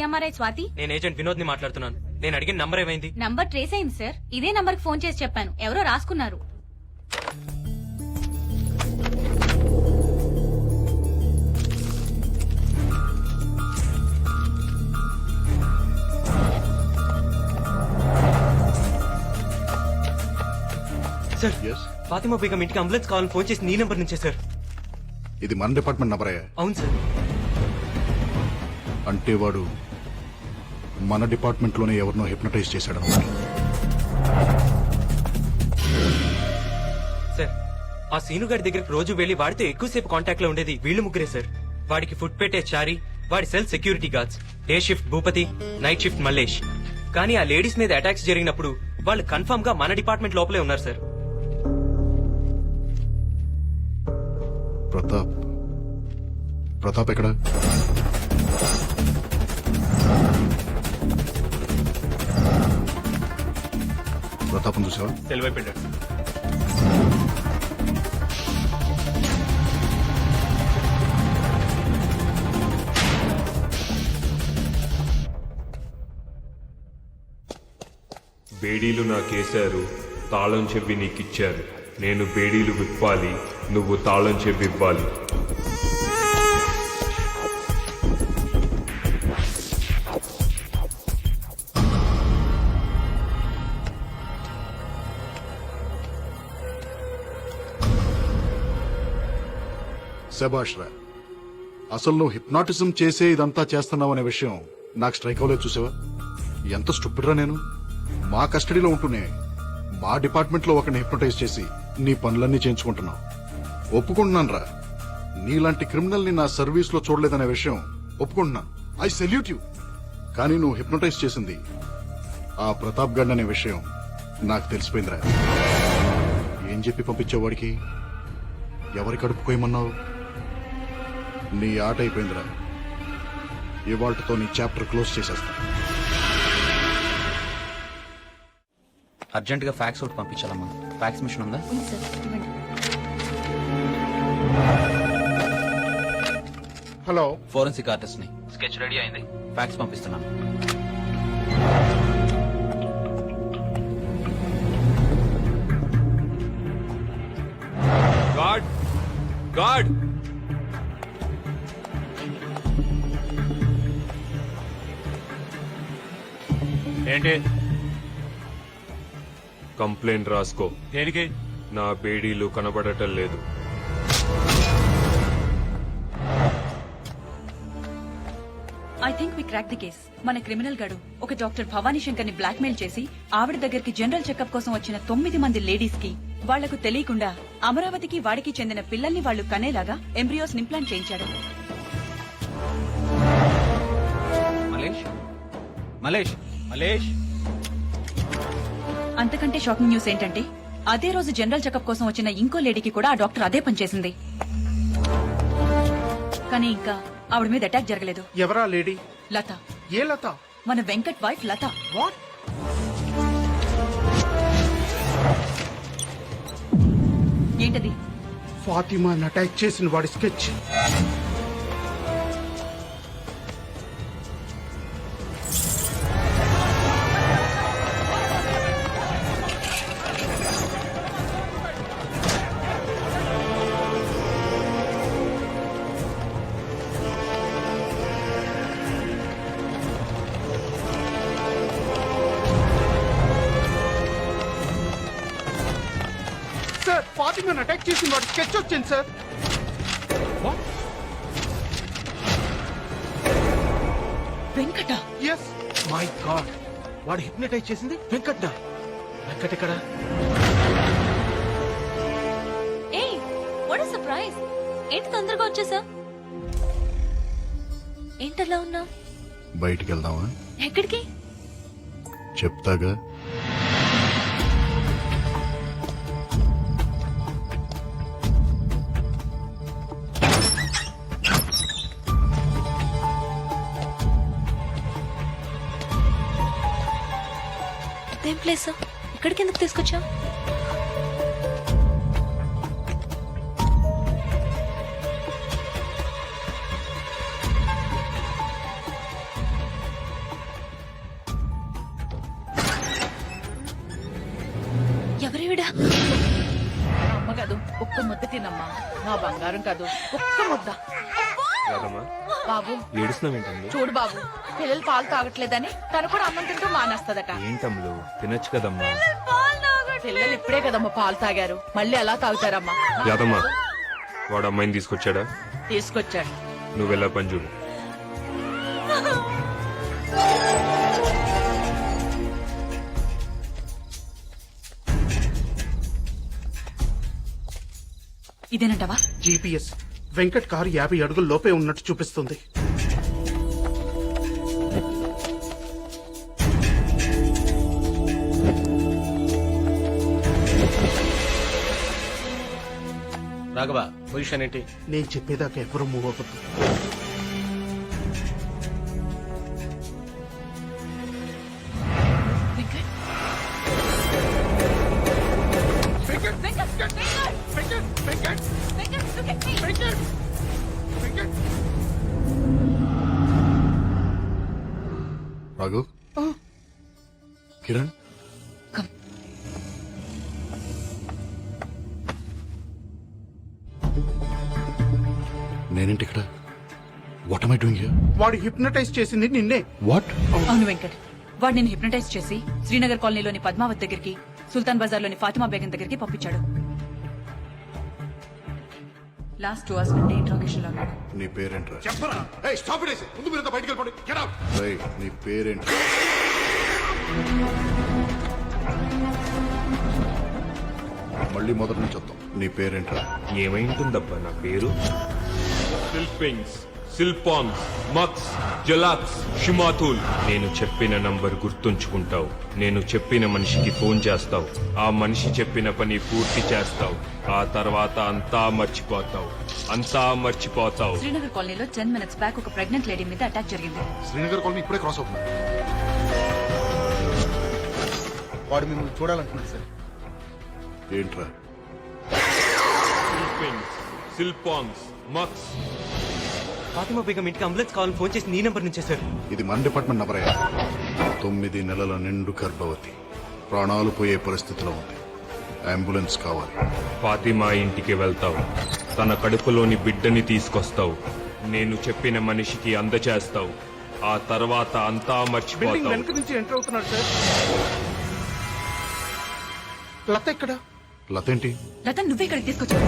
MRI Swathi. నేను agent Vinod ని మాట్లాడుతున్నాను. నేను అడిగిన నంబర్ ఏమైంది? నంబర్ ట్రేస్ అయింది సార్. ఇదే నంబర్ కి ఫోన్ చేసి చెప్పాను, ఎవరో రాసుకున్నారు. Sir, Yes? ఫాతిమా బేగం ఇంటికి అంబులెన్స్ కావాలని ఫోన్ చేసి నీ నెంబర్ నుంచే సార్. ఇది మన డిపార్ట్మెంట్ నంబరే. అవును సార్. అంటే వాడు మన డిపార్ట్మెంట్ లోనే ఎవరినో హిప్నటైజ్ చేశాడు అన్నమాట. సార్, ఆ సీనుగాడి దగ్గరికి రోజు వెళ్లి వాడితో ఎక్కువసేపు కాంటాక్ట్ లో ఉండేది వీళ్ళు ముగ్గురే సార్. వాడికి ఫుడ్ పెట్టే చారి, వాడి cell security guards, day shift Bhupathi, night shift Mallesh. కానీ ఆ లేడీస్ మీద అటాక్స్ జరిగినప్పుడు వాళ్ళు కన్ఫర్మ్ గా మన డిపార్ట్మెంట్ లోపలే ఉన్నారు సార్. ప్రతాప్ ఎక్కడ? ప్రతాపం చూసావా? సెలవైపోయాడు. బేడీలు నాకేశారు, తాళం చెవి నీకిచ్చారు. నేను బేడీలు విప్పాలి, నువ్వు తాళం చెవి ఇవ్వాలి. శభాష్ రా. అసలు నువ్వు హిప్నాటిజం చేసే ఇదంతా చేస్తున్నావు అనే విషయం నాకు స్ట్రైక్ అవ్వలేదు. చూసావా ఎంత స్టూపిడ్ రా నేను. మా కస్టడీలో ఉంటూనే మా డిపార్ట్మెంట్ లో ఒకరిని హిప్నటైజ్ చేసి నీ పనులన్నీ చేయించుకుంటున్నావు. ఒప్పుకుంటున్నాను రా, నీలాంటి క్రిమినల్ ని నా సర్వీస్ లో చూడలేదనే విషయం ఒప్పుకుంటున్నాను. I salute you. కానీ నువ్వు హిప్నటైజ్ చేసింది ఆ ప్రతాప్ గడ్ అనే విషయం నాకు తెలిసిపోయిందిరా. ఏం చెప్పి పంపించేవాడికి? ఎవరి కడుపుకోయమన్నావు? నీ ఆట అయిపోయిందిరా. ఇవాళ్లతో నీ చాప్టర్ క్లోజ్ చేసేస్తా. అర్జెంట్ గా ఫ్యాక్స్ ఒకటి పంపించాలమ్మా. ఫ్యాక్స్ మిషన్ ఉందా? ఉంది సార్, ఇవ్వండి. హలో, ఫోరెన్సిక్ ఆర్టిస్ట్ ని. స్కెచ్ రెడీ అయింది, ఫ్యాక్స్ పంపిస్తున్నాను. గాడ్ గాడ్ ఏంటి? కంప్లైంట్ రాసుకో. దేనికి? నా బేడీలు కనబడటం లేదు. I think we crack the case. మన క్రిమినల్ గడు ఒక డాక్టర్ భవానీ శంకర్ ని బ్లాక్ మెయిల్ చేసి ఆవిడ దగ్గరికి జనరల్ చెకప్ కోసం వచ్చిన 9 మంది లేడీస్ కి వాళ్లకు తెలియకుండా అమరావతికి వాడికి చెందిన పిల్లల్ని వాళ్లు కనేలాగా ఎంబ్రియోస్ ఇంప్లాంట్ చేయించాడు. మలేష్ మలేష్ మలేష్ అంతకంటే షాకింగ్ న్యూస్ ఏంటంటే అదే రోజు జనరల్ చెకప్ కోసం వచ్చిన ఇంకో లేడీకి కూడా ఆ డాక్టర్ అదే పని చేసింది. కానీ ఇంకా ఆవిడ మీద అటాక్ జరగలేదు. ఎవరా లేడీ? లత. ఏ లత? మన వెంకట్ వైఫ్ లత. వాట్? ఏంటది? ఫాతిమాని అటాక్ చేసిన వాడి స్కెచ్. సార్, ఫాతిమాని అటాక్ చేసిన వాడి స్కెచ్ వచ్చింది sir. Venkata. Yes. My god, వాడు హిప్నటైజ్ చేసింది వెంకట్. వెంకట్ ఎక్కడ? ఏయ్, వాట్ ఇస్ సర్ప్రైజ్? ఏంటి తొందరగా వచ్చేసా? ఏంటలా ఉన్నా? బయటికి వెళ్దామా? ఎక్కడికి? చెప్తాగా. అదేం ప్లేస్? ఇక్కడికి ఎందుకు తీసుకొచ్చా? అమ్మ కాదు ఒక్క ముద్ద తినమ్మా నా బంగారం కాదు ఒక్క ముద్ద యాదమ్మా బాబు ఏడుస్తున్నావేంటమ్ములు చూడు బాబు పిల్లలు పాలు తాగట్లేదని తను కూడా అన్నం తింటూ మానేస్తదట ఏంటమ్ములు తినొచ్చు కదమ్మా పిల్లలు ఇప్పుడే కదమ్మా పాలు తాగారు మళ్ళీ ఎలా తాగుతారమ్మా యాదమ్మా వాడు అమ్మాయిని తీసుకొచ్చాడా తీసుకొచ్చాడు నువ్వు వెళ్ళా పని చూడు ఇదేనంటావా? జీపీఎస్ వెంకట్ కారు 50 అడుగుల లోపే ఉన్నట్టు చూపిస్తుంది. రాఘవ పొజిషన్ ఏంటి? నేను చెప్పేదాకా ఎవరు మూవ్ అవ్వద్దు. రాఘవ్ కిరణ్ కమ్. నేనేంటి ఇక్కడ? What am I doing here? వాడు హిప్నటైజ్ చేసింది నిన్నే. వాట్? అవును వెంకట్, వాడు నేను హిప్నటైజ్ చేసి శ్రీనగర్ కాలనీలోని పద్మావత్ దగ్గరికి, సుల్తాన్ బజార్లోని ఫాతిమా బేగం దగ్గరికి పంపించాడు. లాస్ట్ 2 hours నుండి ఇంట్రాగేషన్ లో ఉన్నాడు. నీ పేరేంట్రా? చెప్పరా? ఏయ్, stop it, ముందు మీరంతా బయటికి వెళ్ళిపోండి. Get out. రేయ్, నీ పేరేంటి? మళ్ళీ మొదటి నుంచి వద్దాం. నీ పేరేంట్రా? ఏమై ఉంటుందబ్బా నా పేరు? సిల్పింగ్స్, సిల్పాంగ్స్, మక్స్, జలాక్స్, షిమాతుల్. నేను చెప్పిన నంబర్ గుర్తుంచుకుంటావు. నేను చెప్పిన మనిషికి ఫోన్ చేస్తావు. ఆ మనిషి చెప్పిన పని పూర్తి చేస్తావు. ఆ తర్వాత అంతా మర్చిపోతావు. అంతా మర్చిపోతావు. శ్రీనగర్ కాలనీలో 10 minutes బ్యాక్ ఒక ప్రెగ్నెంట్ లేడీ మీద అటాక్ జరిగింది. శ్రీనగర్ కాలనీ ఇప్పుడే క్రాస్ అవుతుంది. వాడు మిమ్మల్ని చూడాలనుకున్నాడు సార్. ఏంట్రా? సిల్పింగ్స్, సిల్పాంగ్స్, మక్స్. ఫాతిమా బేగం ఇంటికి అంబులెన్స్ కావాలని ఫోన్ చేసి నీ నెంబర్ నుంచే సార్. ఇది మన డిపార్ట్మెంట్ నంబరే. 9 నెలల నిండు గర్భవతి, ప్రాణాలు పోయే పరిస్థితిలో ఉంది. అంబులెన్స్ కావాలి. ఫాతిమా ఇంటికి వెళ్తావు. తన కడుపులోని బిడ్డని తీసుకొస్తావు. నేను చెప్పిన మనిషికి అందచేస్తావు. ఆ తర్వాత అంతా బిల్డింగ్ మర్చిపోతావు. వెనక నుంచి ఎంటర్ అవుతున్నాడు సార్. లత ఎక్కడ? లతేంటి? రతన్ నువ్వే ఇక్కడికి తీసుకొచ్చావు.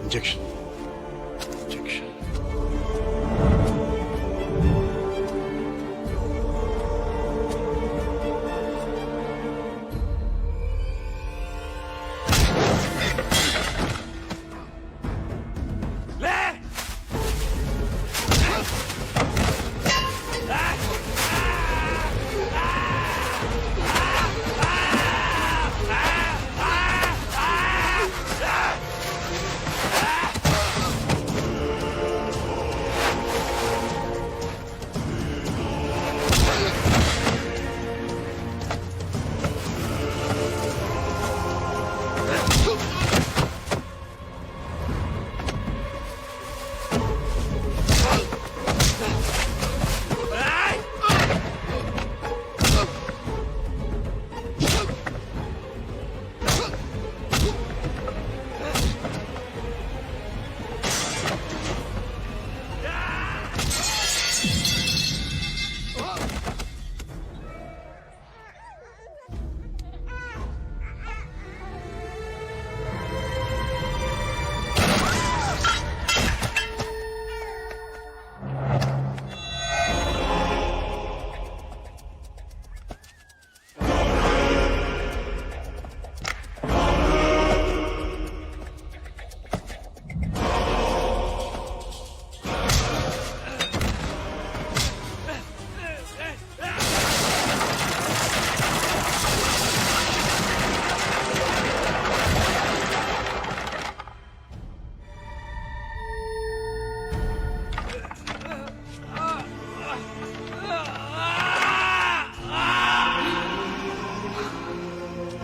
Injection injection.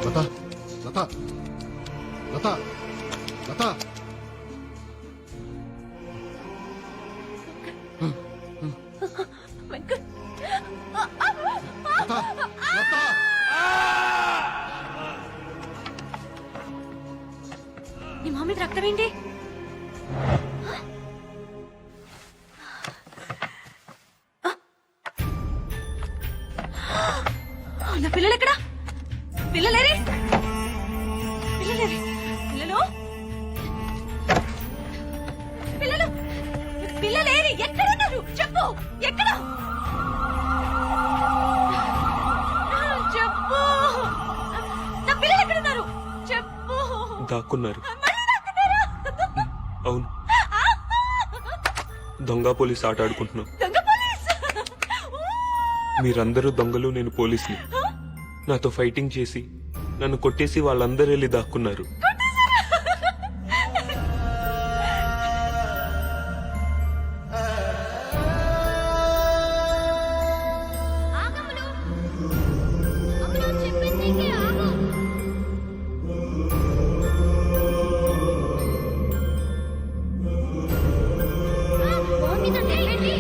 లత లత లత లత వెంకట్ లత లత నీ మొహం మీద రక్తం ఏంటి? నా పిల్లలు ఎక్కడా? పిల్లలేరే? పిల్లలేరే? పిల్లలు పిల్లలు పిల్లలేరి ఎక్కడున్నారు? చెప్పు, ఎక్కడ? చెప్పు, నా పిల్లలు ఎక్కడున్నారు? చెప్పు. దాక్కున్నారు. మళ్ళీ దాక్కున్నారా? అవును, దొంగ పోలీస్ ఆట ఆడుకుంటున్నాం. దొంగ పోలీస్. మీరందరూ దొంగలు, నేను పోలీస్ని. నాతో ఫైటింగ్ చేసి నన్ను కొట్టేసి వాళ్ళందరూ వెళ్ళి దాక్కున్నారు. ఆగమను. అమ్మను చెప్పింది ఆగు. ఫోన్ మీద వెళ్ళండి.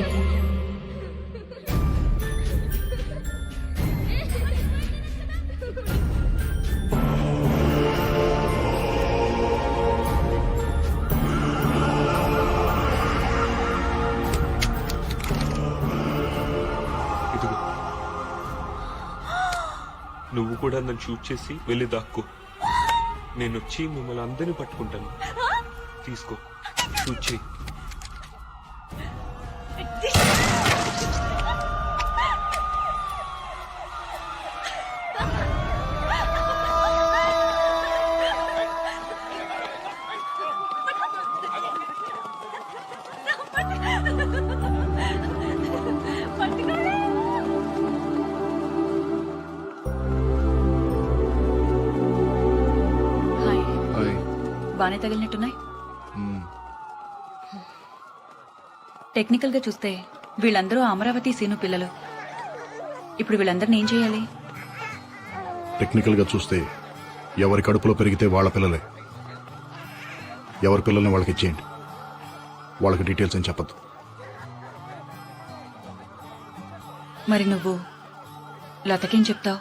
ఇదిగో, నువ్వు కూడా నన్ను షూట్ చేసి వెళ్ళి దాక్కో. నేను వచ్చి మిమ్మల్ని అందరినీ పట్టుకుంటాను. తీసుకో, షూట్ చేయి. హాయ్. హాయ్. బానే తగిలినట్టున్నాయి. మ్మ్. టెక్నికల్ గా చూస్తే వీళ్ళందరూ అమరావతి సీను పిల్లలు. ఇప్పుడు వీళ్ళందరిని ఏం చేయాలి? టెక్నికల్ గా చూస్తే ఎవరి కడుపులో పెరిగితే వాళ్ళ పిల్లలే. ఎవరి పిల్లల్ని వాళ్ళకి ఇచ్చేయండి. వాళ్ళకి డీటెయిల్స్ ఏం చెప్పద్దు. మరి నువ్వు లతకేం చెప్తావు?